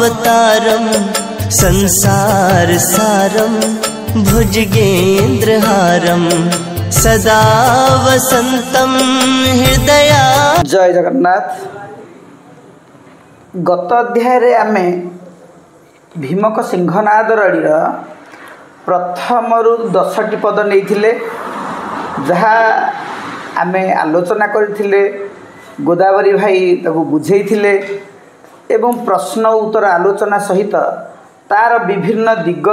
अवतारम संसार सारम भुजगेन्द्रहारम सदा वसंतम हृदया। जय जगन्नाथ। गत अध्याय आमे भीमक सिंहनाद रड़ी प्रथम रु 10टी पद नहीं जहाँ आमे आलोचना करथिले, गोदावरी भाई ताको बुझेइथिले एवं प्रश्न उत्तर आलोचना सहित तार विभिन्न दिग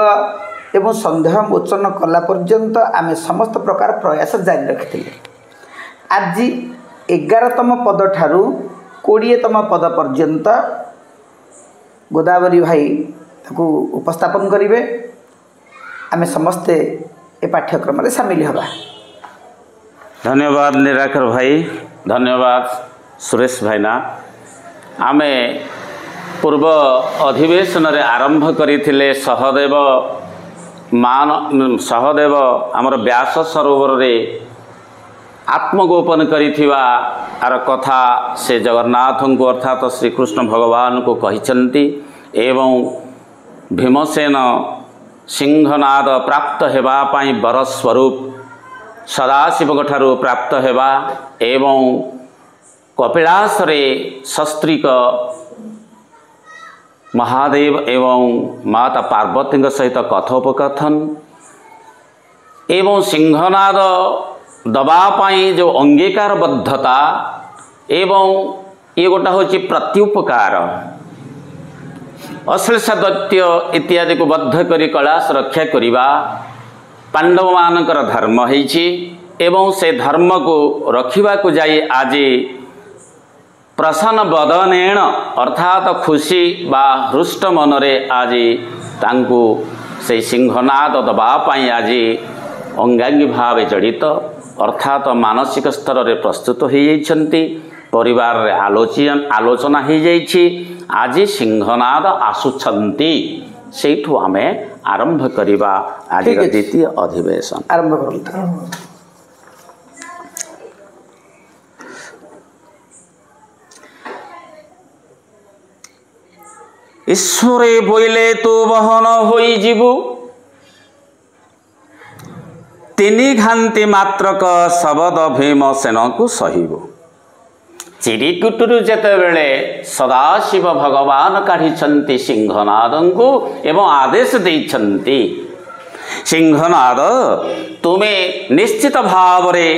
एवं संदेह मोचन कला पर्यंत आमे समस्त प्रकार प्रयास जारी रखिथिले। आज 11तम पद ठारू 20तम पद पर्यंत गोदावरी भाई ताको उपस्थापन करिवे। आमे समस्ते ए पाठ्यक्रम रे शामिल हबा। धन्यवाद निराकर भाई, धन्यवाद सुरेश भाईना। आमे पूर्व अधिवेशन रे आरंभ करिथिले सहदेव आमर व्यास सरोवर रे आत्मगोपन करिथिवा आर कथा से जगन्नाथ को अर्थात श्री कृष्ण भगवान को कहिसंती एवं भीमसेन सिंहनाद प्राप्त हेबा पाई वर स्वरूप सदाशिव ठारू प्राप्त हेबा एवं कपिलास रे शस्त्रिक महादेव एवं माता पार्वती सहित कथोपकथन एवं सिंहनाद दबापाई जो अंगीकारबद्धता एवं ये गोटा हूँ प्रत्युपकार अश्लेष दैत्य इत्यादि को बद्ध करी कैलाश रक्षा करिबा पांडव मानकर धर्म होइछि एवं से धर्म को रखिबा को जाई आज प्रसन्न बदनेण अर्थात खुशी बा हृष्ट मनरे आज तांको से सिंहनाद दबा पाई आज अंगांगी भाव जड़ित अर्थात मानसिक स्तर रे प्रस्तुत हो जाइछंती। परिवार रे आलोचना हो जाइछि। आज सिंहनाद आसुछंती सेठु आमे आरंभ करिबा। आज द्वितीय अधिवेशन आरंभ करंता। ईश्वरे बोले तू बहन होई जीवु तिनी घांति मात्रक शबद भीमसेन को सहिबु। चिरीकुटुरु जेते बेले सदाशिव भगवान काढ़ी सिंहनाद को एवं आदेश देइछंती सिंहनाद तुमे निश्चित भाव रे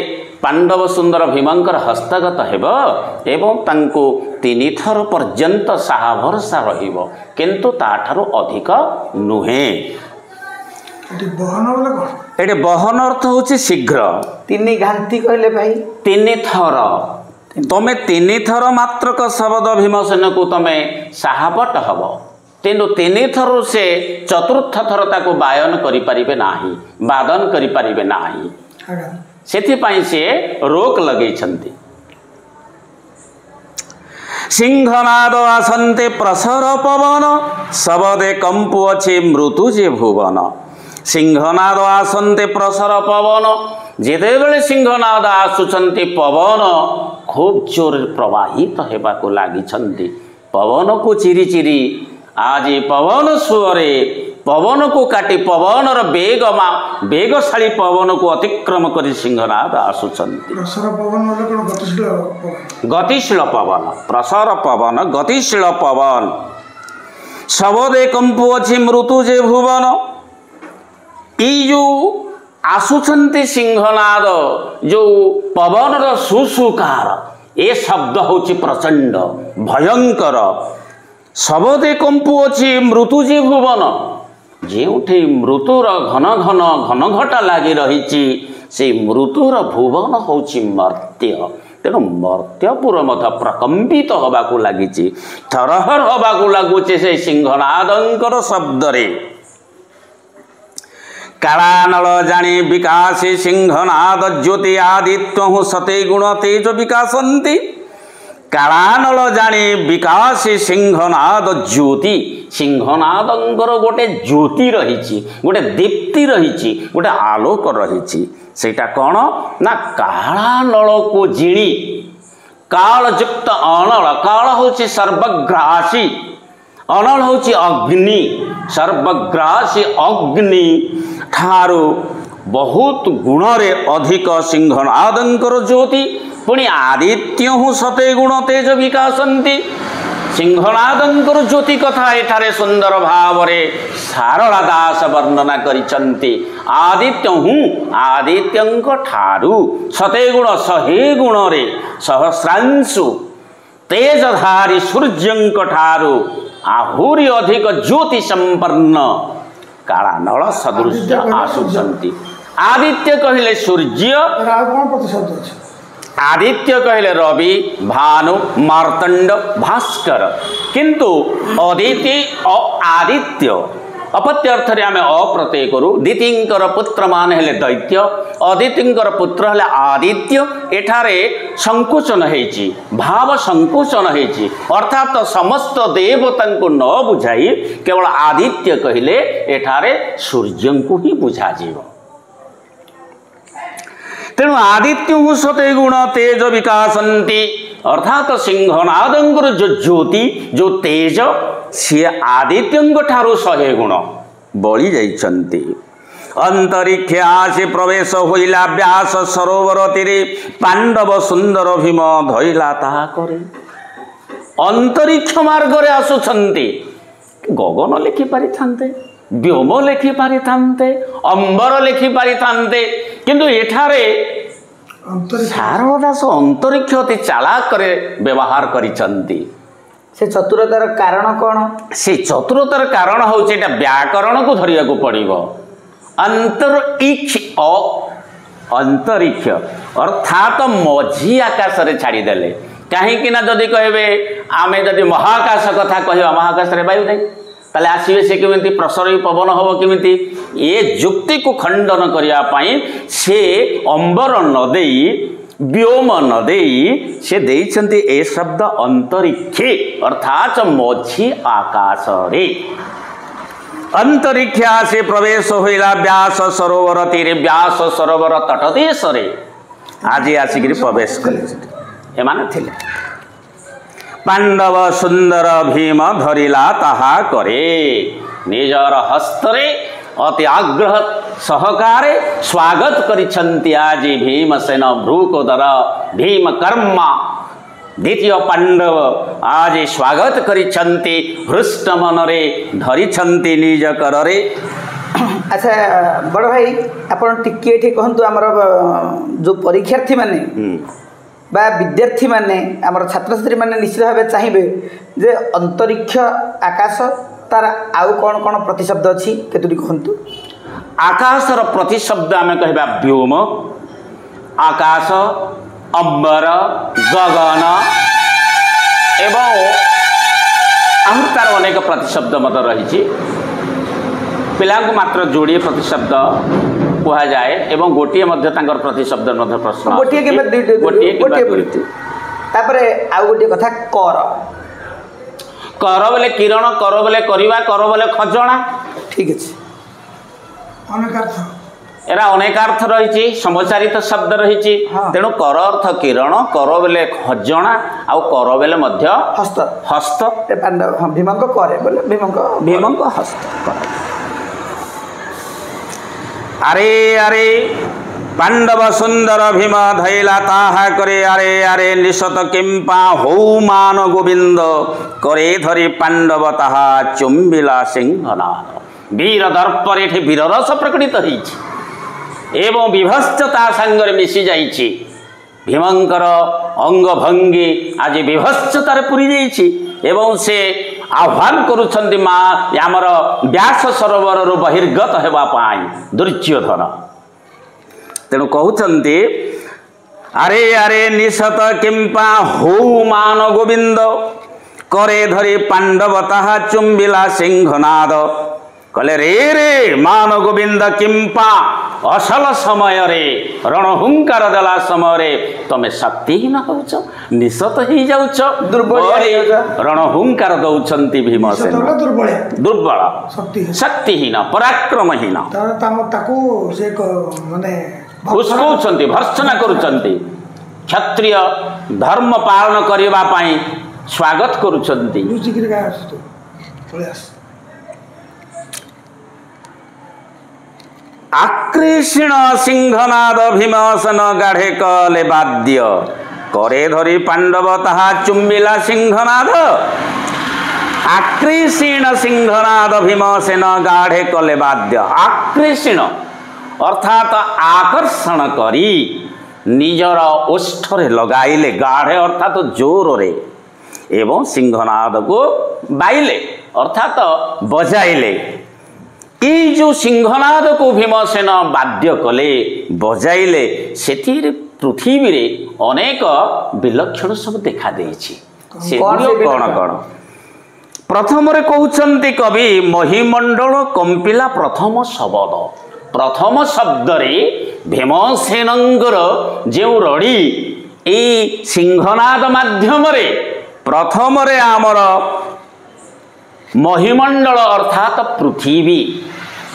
पांडव सुंदर भीमंकर हस्तगत हेब एवं तांको 3 थर पर्यंत साहा भरसा रहिबो किंतु ताठारो अधिक नुहे। एटे बहन अर्थ होची शीघ्र। 3 घांटी कहले भाई 3 थर तमे 3 थर मात्रक शब्द भीमसेन को तमे साहापट हब तेनु 3 थर से चतुर्थ थर ताको बायन करि परिबे नाही, वादन करि परिबे नाही। सेथिपाई से रोक लगे छंती। सिंहनाद आसंते प्रसर पवन शबदे कंपु अछि मृत्यु जे भुवन। सिंहनाद आसंते प्रसर पवन जेते बेले सिंहनाद आसुचंती पवन खूब जोर प्रवाहित हेबा को लागि छंती। पवन को चिरी चिरी आज पवन सुरे पवन को काटी पवन वेगशाली पवन को अतिक्रम करी सिंहनाद आसुचंती। गतिशील पवन प्रसर पवन गतिशील पवन शबदे कंपु अछि मृत्यु जे भुवन। ई जो आसुचंती सिंहनाद जो पवन रो सुसुकार ए शब्द होची प्रचंड भयंकर। शबदे कंपु अछि मृत्यु जे भुवन जेउठे मृत्युर घन घन घन घटा लगी रही से मृत्युर भुवन होची मर्त्य। तेणु मर्त्यपुर मत प्रकंपित हवाकू लगी थरहर हवाकू लगुचे से सिंहनादंकर शब्द रे। कालानल जानी विकासी सिंहनाद ज्योति आदित्य सते गुण तेज विकासंती। कालानल जानी विकासी सिंहनाद ज्योति सिंहनादंकर गोटे ज्योति रही गोटे दीप्ति रही गोटे आलोक रही सेटा कौन ना कालानल को जिणी कालयुक्त अनल काल हूँ सर्वग्रासी ଅନଳ ହେଉଛି ଅଗ୍ନି, ସର୍ବଗ୍ରାସୀ ଅଗ୍ନି ଠାରୁ ବହୁତ ଗୁଣରେ ଅଧିକ ସିଂହନାଦଙ୍କର ଜ୍ୟୋତି। ପୁଣି ଆଦିତ୍ୟ ସତେ ଗୁଣ ତେଜ ବିକାଶନ୍ତି। ସିଂହନାଦଙ୍କର ଜ୍ୟୋତି କଥା ଏଠାରେ ସୁନ୍ଦର ଭାବରେ ସାରଳା ଦାସ ବର୍ଣ୍ଣନା କରିଛନ୍ତି। ଆଦିତ୍ୟଙ୍କ ଠାରୁ ସତେ ଗୁଣ 100 ଗୁଣରେ ସହସ୍ରାଂଶୁ ତେଜଧାରୀ ସୂର୍ଯ୍ୟଙ୍କ ଠାରୁ ଆହୁରି ଅଧିକ ଜ୍ୟୋତି ସମ୍ପନ୍ନ କାଳାନଳ ସଦୃଶ ଆସୁଛନ୍ତି। ଆଦିତ୍ୟ କହିଲେ ସୂର୍ଯ୍ୟ, आदित्य कहले रवि, भानु, मार्तंड, भास्कर। किंतु अदिति आदित्य अपत्य अर्थ रे आमे अप्रत्यय करू। दितिंकर पुत्र मान हेले दैत्य, अदितिंकर पुत्र हेले आदित्य। एठारे संकुचन हेची, भाव संकुचन हेची, अर्थात समस्त देवतांको न बुझाई केवल आदित्य कहले एठारे सूर्यंको ही बुझा जीव। तेणु आदित्य सते गुण तेज विकासंती, अर्थात सिंहनादंकर जो ज्योति जो तेज सी आदित्य ठारू 100 गुण बड़ी जाइछंती। अंतरिक्षासी प्रवेश होइला व्यास सरोवर तीरे, पांडव सुंदर भीम धइला ताहा करे। अंतरिक्ष मार्ग रे आसुछंती। गगन लिखि पारि थांते, व्योम लिखि पारि थांते, अंबर लिखि पारि थांते, किंतु एठारे सारदा दास अंतरिक्ष अति चालाक करे व्यवहार करिसंती। से चतुरतार कारण कौन? से चतुरतार कारण होचे एटा व्याकरण को धरिया को पड़िबो। अंतरिक्ष अर्थात मझी आकाश रे छाड़ी देले। कहीं ना जदि कहबे आमे जदि महाकाश कथा कहबा, महाकाश रे वायु नहीं, ताले आसीबे से केमिति प्रसरी पवन हबो केमिति? ये युक्ति को खंडन करिया पाई से अंबर न देई व्योम न देई से देइछंती ए शब्द अंतरिक्षे, अर्थात मझी आकाश रे। अंतरिक्षा से प्रवेश होइला व्यास सरोवर तीरे, व्यास सरोवर तटदेश रे आज आसिक प्रवेश कले। एमाने थिले पांडव सुंदर भीम धरिला ताहा करे। निजर हस्तरे अति आग्रह सहकारे स्वागत करिछंती आजी भीमसेन भ्रूकोदर भीम कर्मा द्वितीय पांडव आज स्वागत करिछंती। हृष्ट मनरे धरिछंती निज कररे। अच्छा बड़ भाई आपण टिके एठी कहंतु हमर जो परीक्षार्थी माने बा विद्यार्थी माने आमर छात्र छात्री माने निश्चित भाव चाहिए जे अंतरिक्ष आकाश तार आउ कौन कौन प्रतिशब्द अच्छी केतुटी कहतु? आकाशर प्रतिशब्द आम कहबा व्योम, आकाश, अंबर, गगन एवं आहु तार अनेक प्रतिशब्द मत रही। पिला को मात्र जोड़े प्रतिशब्द कहा जाए एवं गोटे प्रतिशब्द प्रश्न गोटे आउ गोटे कथा कर। कर बोले किरण, कर बोले करवा, कर बोले खजणा। ठीक अच्छे एरा अनेकार्थ रही, समचारित शब्द रही। तेणु कर अर्थ किरण, कर बोले खजणा, आउ कर बोले मध्य हस्त। हस्त भीमंक करे बोले भीमंक हस्त। अरे अरे पांडव सुंदर भीम धैला ताहा करे। अरे अरे निशत किंपा हौ मान गोविंद करे धरी पांडव ताहा चुंबिला सिंहनाद। वीर दर्पर एठी वीर रस प्रकटित होईछि एवं विभत्सता संगर मिसी जाइछि। भीमंकर अंग भंगी आज विभत्सतार पूरी जाइछि एवं से आह्वान करुछन्ति माँ आमर व्यास सरोवर बहिर्गत हेबा पाई दुर्योधन। तेणु कहउछन्ति अरे अरे निशत किंपा हौ मान गोविंद करे धरी पांडव ताहा चुंबिला सिंहनाद। कहले रे रे मान गोविंद किंपा असल समय रे रणहुंकार देला समय रे तमे शक्तिहीन होउछ, निशत ही जाउछ, दुर्बल रणहुंकार दउछन्ति भीमसेन। दुर्बल शक्तिहीन पराक्रमहीन ताको से माने फुसकौछन्ति, भर्त्सना करुछन्ति। क्षत्रिय धर्म पालन करिबा पाई स्वागत करुछन्ति। ଆକୃଷିଣ ସିଂହନାଦ ଭୀମସେନ ଗାଢ଼େ କଲେ ବାଦ୍ୟ करे धरी पांडव ताहा चुम्बिला सिंहनाद आकृषिण सिंहनाद भीमसेन गाढ़े कले वाद्य आकृषिण अर्थात आकर्षण करी निजर ओष्ठरे लगाइले गाढ़े अर्थात जोर रे एवं सिंहनाद को बाइले अर्थात बजाइले ये जो सिंहनाद को भीमसेन वाद्य कले बजाइले से पृथ्वी रे अनेक विलक्षण सब देखा देछि कौन कौन प्रथम रे कहउछंती कवि महिमंडल कंपिला प्रथम शब्द रे भीमसेनंकर जेउ रड़ी ए सिंहनाद माध्यम रे प्रथम रे आमर महिमंडल अर्थात पृथ्वी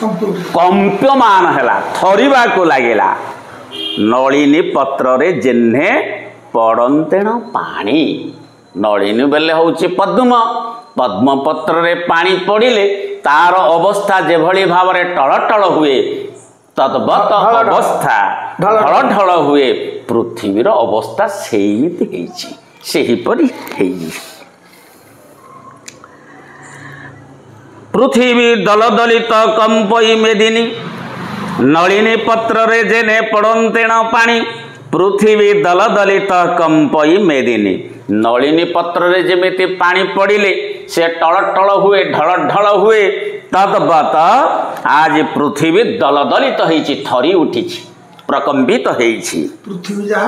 कंप्यमान हैला थरिबा को लागिला नलिनी पत्र रे जेन्हे पड़ंतेण पानी नलिनी बेले होउची पद्म पद्म पत्र रे पानी पड़िले तार अवस्था जेभली भाव रे टळटळ हुए तद्वत अवस्था ढळढळ हुए पृथ्वीर अवस्था सेमिति हेछि सेहि परि हेइ पृथ्वी दलदलित कंपई मेदिनी नलिनी पत्र रे जेने पड़ंतेण पानी पृथ्वी दलदलित कंपई मेदिनी नलिनी पत्र रे जेमिति पानी पड़िले से टळटळ हुए ढळढळ हुए तद्वत आज पृथ्वी दलदलित होइछि थरी उठिछि प्रकंपित होइछि पृथ्वी जहा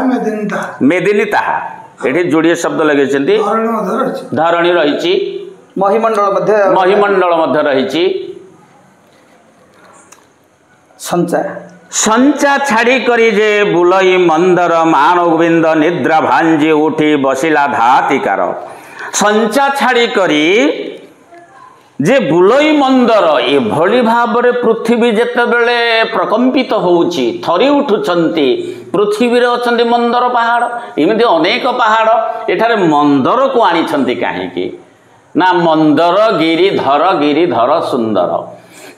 मेदिनी ताहा एठी जोड़िए शब्द लगेछन्ती धरणी रहिछि महिमंडल मध्य रहिछि संचा छाड़ी करी जे बुलई मंदर मान गोविंद निद्रा भांजी उठी बसिला धातिकार संचा छाड़ी करी जे बुलई मंदर एभली भाव रे पृथ्वी जेते बेले प्रकंपित होउची थरी उठुचंती पृथ्वी रे अछंती मंदर पहाड़ एमिति अनेक पहाड़ एठारे मंदर को आनी छंती काहे की ना मंदर गिरिधर सुंदर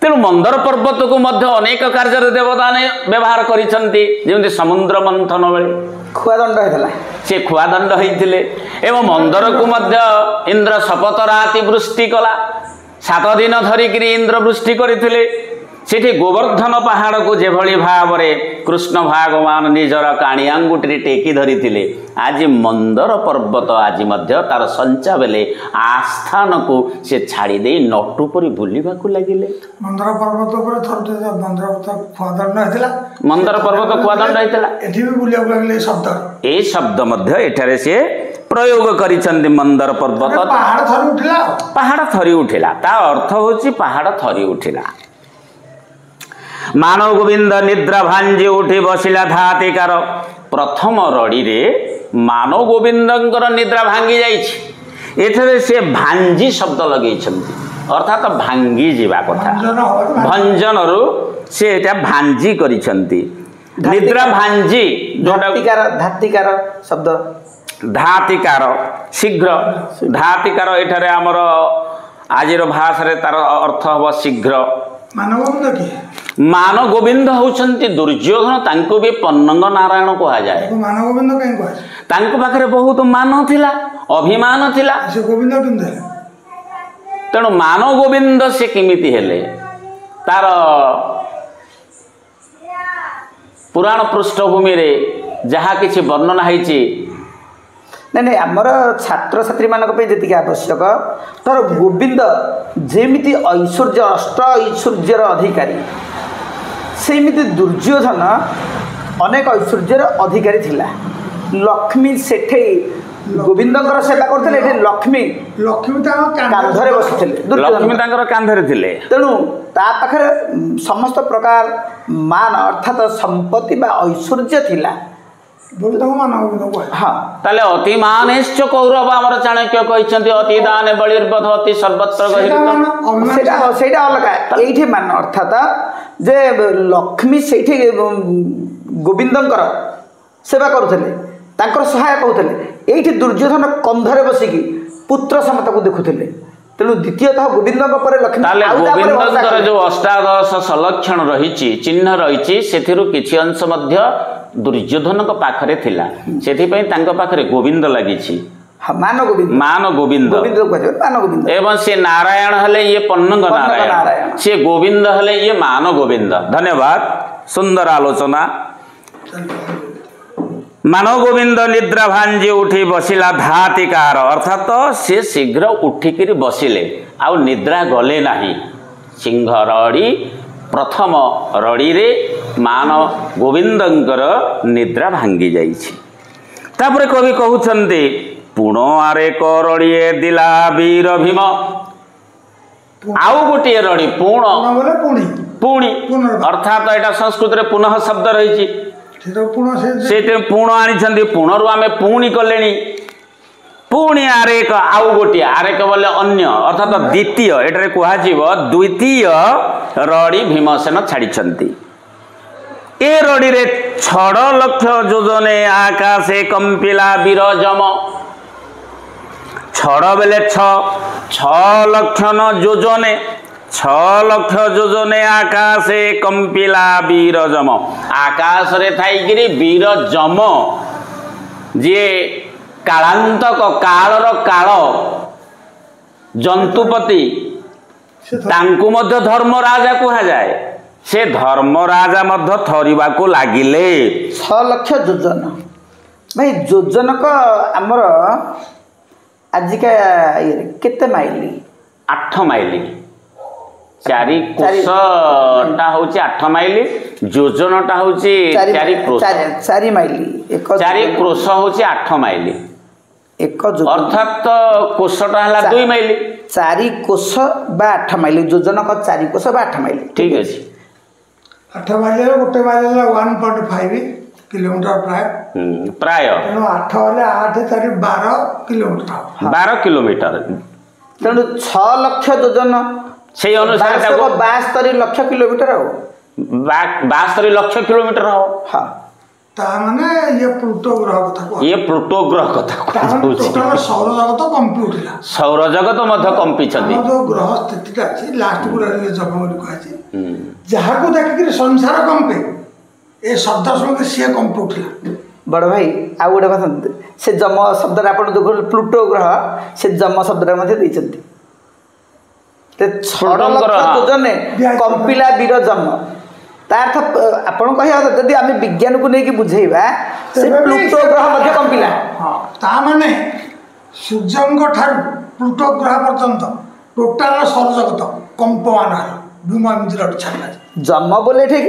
तेणु मंदर पर्वत को मध्य अनेक कार्य देवता ने व्यवहार करिसंती जेमति समुद्र मंथन बेले खुआदंड होइतला से खुआदंड होइतिले एवं मंदर को मध्य इंद्र शपथ राति वृष्टि कला 7 दिन धरिकी इंद्र वृष्टि करथिले सेठी गोवर्धन पहाड़ को जेभली भाव रे कृष्ण भगवान निजर काणी आंगुठी टेकी धरिथिले आज मंदर पर्वत आज मध्य तार संचा बेले आस्थान को से छाड़ी दे नटु परी बुलिबा को लागिले मंदर पर्वत ऊपर थरते मंदर पर्वत खुआदंड होइतला एठी भी बुलिया को लागिले शब्द ए शब्द मध्य एठारे से प्रयोग करिसंती मंदर पर्वत पहाड़ थरी उठिला ता अर्थ होची पहाड़ थरी उठिला मानव गोविंद निद्रा भांजी उठी बसिला धातिकार प्रथम रड़ी रे मानव गोविंदंकर निद्रा भांगी जाइछि एथरे से भांजी शब्द लगेइछंती अर्थात भांगी जीवा कथा भंजन रु से एटा भांजी करिछंती निद्रा भांजी धातिकार शब्द धातिकार शीघ्र धातिकार एठारे हमर आजिर भाषा रे तार अर्थ हबो शीघ्र मान गोविंद होउछंती दुर्योधन तांको भी पन्नंग नारायण कहा जाए मान गोविंद कहीं कहा तांको पाखरे बहुत मान थिला अभिमान थिला से गोविंद किंदे तेणु मान गोविंद से किमिति हेले तार पुराण पृष्ठभूमि रे जहा किछि वर्णना हैछि नहीं आमर छात्र छात्री मान जी आवश्यक तर गोविंद जेमिति ऐश्वर्य अष्ट ऐश्वर्यर अधिकारी सेमिति दुर्योधन अनेक ऐश्वर्यर अधिकारी थिला लक्ष्मी सेठे गोविंदकर सेवा करते लक्ष्मी कांधरे बसुले लक्ष्मी कांधरे थिले तेणु ता पाखरे समस्त प्रकार मान अर्थात संपत्ति बा ऐश्वर्य थिला हाँ ताले अति मानेश्च कौरव आमर चाणक्य कहते अति दाने बलिर्बध अति सर्वत्र सेटा अलगा एठी मान अर्थात जे लक्ष्मी सेठी गोविंदंकर सेवा करुथले तांकर सहायक होउथले एठी दुर्योधन कंधरे बसिकी पुत्र समता को देखुथले तेणु द्वितीयतः गोविंद लक्ष्मी ताले गोविंदर जो अष्टादश सलक्षण रही चिन्ह रही से किछि अंश मध्य दुर्योधन पाखरे थिला सेथिपई तांको पाखरे गोविंद लागिछि मान गोविंद मान गोविंद एवं से नारायण हले ये पन्नंग नारायण से गोविंद हले ये मान गोविंद। धन्यवाद सुंदर आलोचना। मानव गोविंद निद्रा भांजी उठी बसिला धातिकार अर्थात से शीघ्र उठिक बसिले आउ निद्रा गले नाही। सिंह रड़ी प्रथम रड़ी रे मानव गोविंदंकर निद्रा भांगी जाइछि। तापर कवि कहउछन्ते पुण आरे करड़िए दिला वीर भीम आउ गोटे रड़ी पुण पुणी अर्थात एटा संस्कृत रे पुनः शब्द रही से पुण आनी पुणरू आम पुणी कले पुणी आरेक आउ गोटे आरेक बोले अन्य अर्थात द्वितीय एटारे कुहाजिव द्वितीय रड़ी भीमसेन छाड़ी ए रड़ी रे 6 लक्ष योजने आकाशे कंपिला विरजम छड़ बेले 6 लक्ष न योजने 6 लक्ष योजने आकाशे कंपिला वीरजम आकाश रे थाइगिरी वीरजम जे कालांतक कालर काल जंतुपति तांकु मध्य धर्मराजा कहा जाए से धर्मराजा मध्य थरिबा को लागिले 6 लक्ष योजन भाई योजन को हमर आजिका केते माइली 8 माइली 4 कोषटा होची 8 माइली योजनटा होची 4 क्रोश 4 माइली 4 क्रोश होची 8 माइली एक अर्थात कोषटा हला 2 माइली 4 कोष बा 8 माइली योजन को 4 कोष बा 8 माइली ठीक अछि 8 माइल गोटे माइल 1.5 किलोमीटर प्राय तेणु 8 हेले 8 4 12 किलोमीटर 12 किलोमीटर तेणु 6 लक्ष योजन से अनुसार 72 लक्ष किलोमीटर हो 72 लक्ष किलोमीटर हो हाँ ता माने ये प्लूटो ग्रह कथा को ये प्लूटो ग्रह कथा को टोटल सौर जगत कंपी उठिला सौर जगत मध्य कंपी छथि जो ग्रह स्थितिटा अछि लास्ट गुडा रे जगमोली कहछि जहा को देखि संसार कंपे ए शब्द सुन से कंपी उठिला बड़ भाई आ गोटे कथा से जम शब्द आपण जो प्लूटो ग्रह से जम शब्द मध्ये दैछन्ति ते 6 लक्ष योजने कंपिला विरजम तार्थ आपण कहिया जदि आमे विज्ञान को नेकी बुझेबा से प्लूटो ग्रह मध्ये कंपिला हां ता माने सूर्यंग ठार प्लूटो ग्रह पर्यंत टोटल सौर जगत कंपमान भूमा मित्र छाला जम बोले ठीक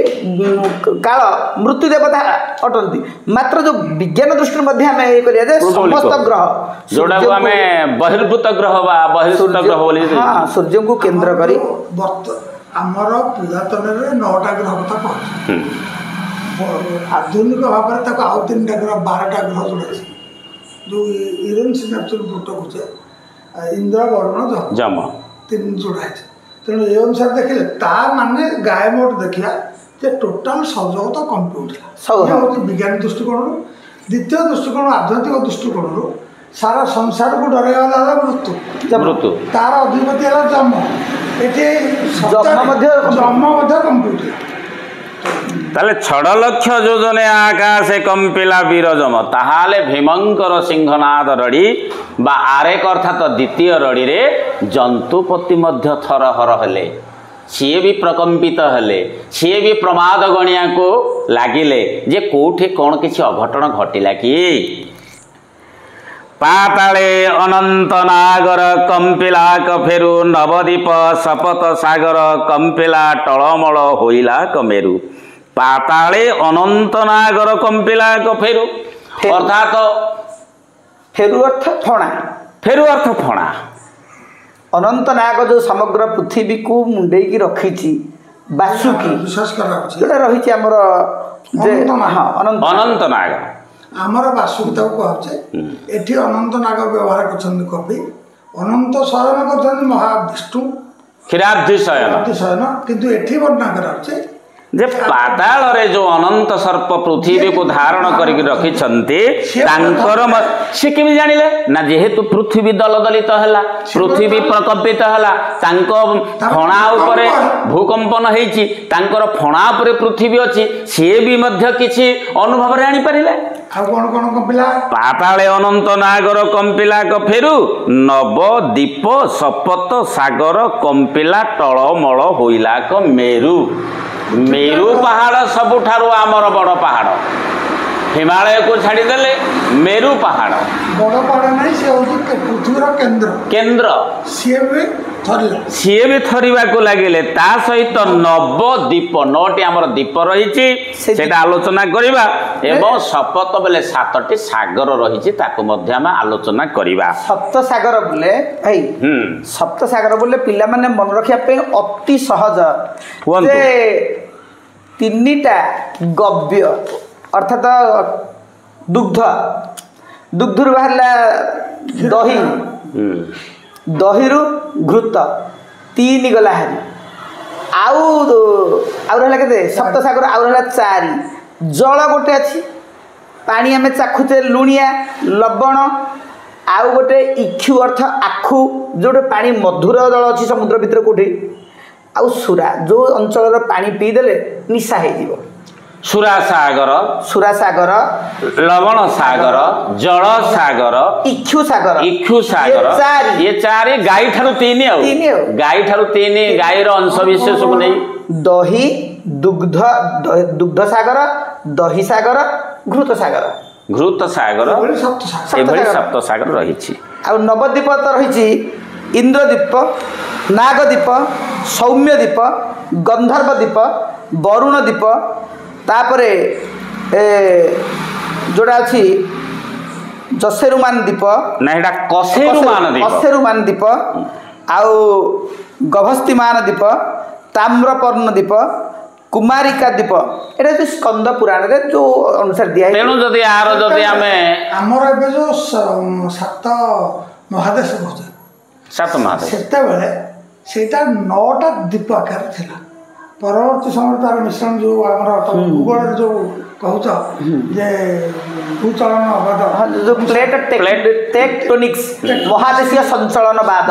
काल मृत्यु देवता अटंती मात्र जो विज्ञान दृष्टि मध्ये आमे ए करिया जे समस्त ग्रह जोडा को आमे बहिर्भूत ग्रह बा बहिर्भूत ग्रह बोली हां सूर्य को केंद्र करी आमर पुरातन रे 9टा ग्रह कथा कहछि आधुनिक भाव रे तक आउ 3टा ग्रह 12टा ग्रह जोड़े जो यूरेनस नेपच्यून प्लूटो को इंद्र वरुण जम 3 जोड़ा है तेणु ये अनुसार देखिले ता माने गाय मोट देखिया जे टोटल सौजगत कंप्यूटर विज्ञान दृष्टिकोण द्वितीय दृष्टिकोण आध्यात्मिक दृष्टिकोण सारा संसार को डरेगा मृत्यु तार अधिपति है जम एटे जम कंप्यूटर ताले 6 लक्ष योजने आकाशे कंपिला विरजम ताहाले भीमंकर सिंहनाद रड़ी बा आरेक अर्थात द्वितीय रड़ी रे जंतुपति मध्य थरहर हेले सी भी प्रकंपित हेले सी भी प्रमाद गणिया को लागिले जे कोठे कौन किसी अघटन घटिला कि पाताले अनंत नागर कंपिला कफेरु नवदीप सपत सागर कंपिला टळमळ होइला कमेरु पाताले अनंत नागर कंपिला कफेरु अर्थात फेरु अर्थ फणा अनंत नाग जो समग्र पृथ्वी को मुंडे की रखी बासुकी विश्वास करा जोटा रही हमर जे अनंत नाग आमर बासुकी तक कहचे एठी अनंत नाग व्यवहार करछन कवि अनंत शयन करछन महाविष्णु क्षीराब्धि शयन किंतु एठी वर्णना कराचे जे पाताल रे जो अनंत सर्प पृथ्वी को धारण करके रखिछन्ति तांकर से केमि जानिले ना जेहेतु पृथ्वी दलदलित हला पृथ्वी प्रकम्पित हला तांको फणा ऊपर भूकंपन हेछि तांकर फणा ऊपर पृथ्वी अछि से भी मध्य किछि अनुभव रे आनी परिले आ कोन कोन कंपिला पाताले अनंत नागर कंपिला क फेरु नव दीप सपत सागर कंपिला टळमळ होइला क मेरु मेरु पहाड़ सबुठारु आमर बड़ पहाड़ हिमालय को छाड़ी देले मेरु पहाड़ बड़ पहाड़ नहीं से पृथ्वीर केंद्र केंद्र सी भी थरिबा को लागिले ता सहित नव दीप 9टी आमर दीप रहिछि सेटा आलोचना करिबा एवं सपत बेले 7टी सागर रहिछि ताको मध्ये हम आलोचना करिबा सप्त सागर बोले भाई सप्त सागर बोले पिला माने मन रखिया पे अति सहज जे तीनटा गव्य अर्थात दुग्ध दुग्धरु बाहरला दही दहीरु घृत 3 गला हारी आउ रहला केते सप्त सागर आउ रहला 4 जल गोटे अछि पानी आमे चाखुते लुणिया लवण आउ गोटे इक्षु अर्थ आखु जोटे पानी मधुर जल अछि समुद्र भितर कोठी आउ सुरा जो अंचल पानी पी देले निशा हे जीवो सुरा सागर लवण सागर जल सागर इक्षु सागर ये चार गाई ठारू 3 गाई ठारू 3 गाई रो अंश विशेष को नहीं दही दुग्ध सागर दही सागर घृत सागर सप्त सागर रही आ नवद्वीप तो रही इंद्रदीप नागदीप सौम्यदीप गंधर्वदीप वरुणदीप तापरे जोड़ा अच्छी जसेरुमान दीप ना एटा कसेरुमान दीप आउ गभस्तिमान दीप ताम्रपर्ण दीप कुमारिका दीप एटा जो स्कंद पुराण रे जो अनुसार दिया तेनु जदी आरो जदी हमें हमर एबे जो 7 महादेश होते 7 महादेश सेते बेले सेटा 9टा दीप आकार थिला परवर्ती समय तार मिश्रण जो आमर भूगोल जो कहूच जे भूचलन बाद जो प्लेट टेक्टोनिक्स महादेशीय संचलन बाद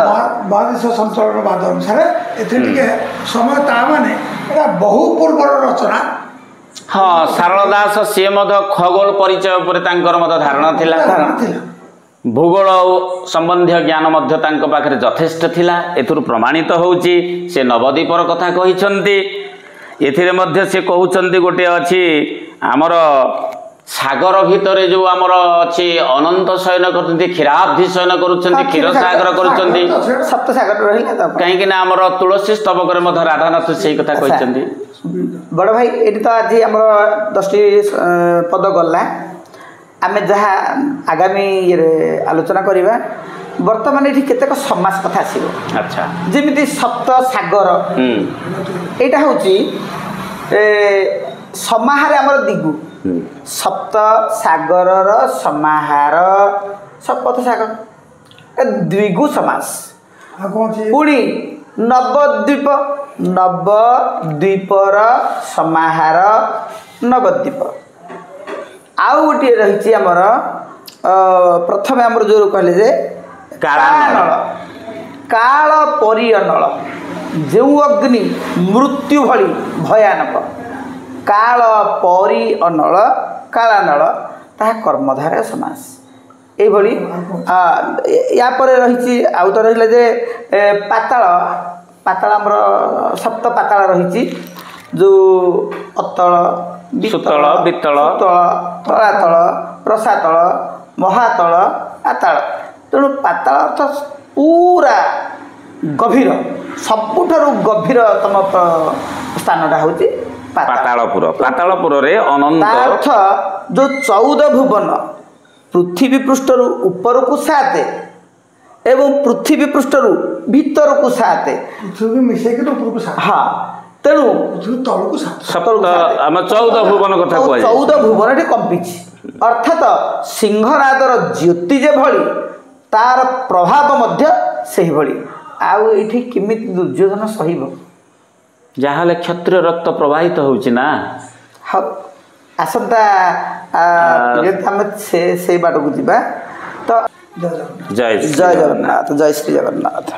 अनुसार एथे टिके समय ता माने एटा बहु पूर्वर रचना हाँ सारल दास सी खगोल परिचय उपर धारणा थिला भूगोल संबंधी ज्ञान मध्य तांको पाखरे यथेष्ट थिला एथुर प्रमाणित होउची से नवद्वीपर कथा कहिसंती एथिरे मध्य से कहउचंती गोटे अछि हमर सागर भितरे जो हमर अछि अनंत शयन करचंती क्षीराब्धि शयन करूचंती क्षीर सागर करूचंती सप्त सागर रहिला त काहे कि ना हमर तुलसी स्तवक रे मध्य राधानाथ सेही कथा कहिसंती बड़ भाई एटी तो आज हमर 10टी पद गल्ला आमे जहाँ आगामी ये आलोचना करिबा वर्तमान ये केतेक समास कथा आसीबो अच्छा जेमिति सप्त सागर एटा होची समाहार हमर दिगु सप्त सागर र समाहार सप्त सागर द्विगु समास पुणी नवद्वीपर समाहार नवद्वीप आउ गोटे रही आमर प्रथम आमर जो कहले जे कालानल काल परी अनल जो अग्नि मृत्यु भली भयानक काल परी अनल कालानल ता कर्मधारय समास ए भली या पर रही आउ तो रहिले जे पाताल पाताल आमर सप्त पाताल रही जो अतल सुतल बितल तलातल रसातल महातल आताल तेणु पाताल अर्थ पूरा गभीर सबुठारु गभीरतम स्थानटा हूँ पातालपुर रे अनंत अर्थ जो 14 भुवन पृथ्वी पृष्ठर ऊपर को 7 एवं पृथ्वी पृष्ठर भीतर को 7 पृथ्वी मिसेक ऊपर को 7 हाँ तेणु तलू को 14 भुवन कथा 14 भुवन कंपिछि अर्थात सिंहनादर ज्योति जे भली तार प्रभाव मध्य सेही भली आउ एठी किमिति दुर्योधन सहिब ଯାହାହେଲେ କ୍ଷତ୍ରିୟ ରକ୍ତ ପ୍ରବାହିତ ହେଉଛି ନା। ହଉ ଆସନ୍ତା ଆମେ ସେଇ ବାଟକୁ ଯିବା। ତ ଜୟ ଜଗନ୍ନାଥ। ଜୟ ଜୟ ଜଗନ୍ନାଥ, ଜୟ ଶ୍ରୀ ଜଗନ୍ନାଥ।